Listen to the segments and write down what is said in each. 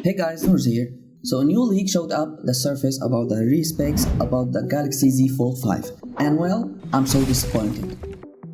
Hey guys, Noor here. So a new leak showed up the surface about the re-specs about the Galaxy Z Fold 5, and well, I'm so disappointed.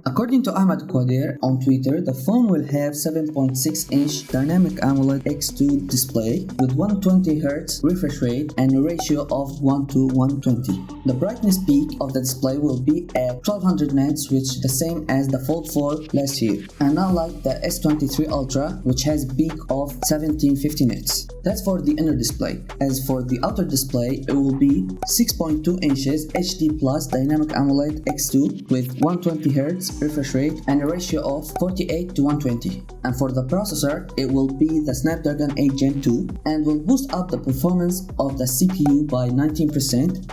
According to Ahmed Qadir on Twitter, the phone will have 7.6-inch dynamic AMOLED X2 display with 120Hz refresh rate and a ratio of 1 to 120. The brightness peak of the display will be at 1200 nits, which is the same as the Fold 4 last year, and not like the S23 Ultra, which has a peak of 1750 nits. That's for the inner display. As for the outer display, it will be 6.2 inches HD Plus Dynamic AMOLED X2 with 120Hz refresh rate and a ratio of 48 to 120. And for the processor, it will be the Snapdragon 8 Gen 2 and will boost up the performance of the CPU by 19%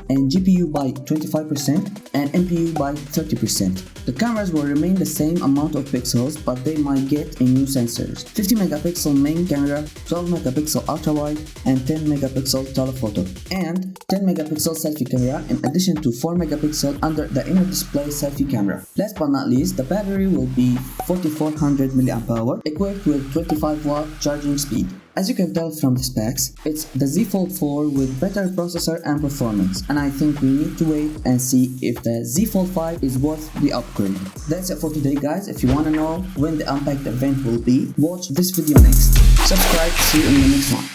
and GPU by 25% and NPU by 30%. The cameras will remain the same amount of pixels, but they might get a new sensors: 50 megapixel main camera, 12 megapixel ultra wide, and 10 megapixel telephoto, and 10 megapixel selfie camera in addition to 4 megapixel under the inner display selfie camera. Last but not least, the battery will be 4400 mAh equipped with 25 watt charging speed. As you can tell from the specs, it's the Z Fold 4 with better processor and performance, and I think we need to wait and see if the Z Fold 5 is worth the upgrade. That's it for today guys. If you wanna know when the Unpacked event will be, watch this video next. Subscribe, see you in the next one.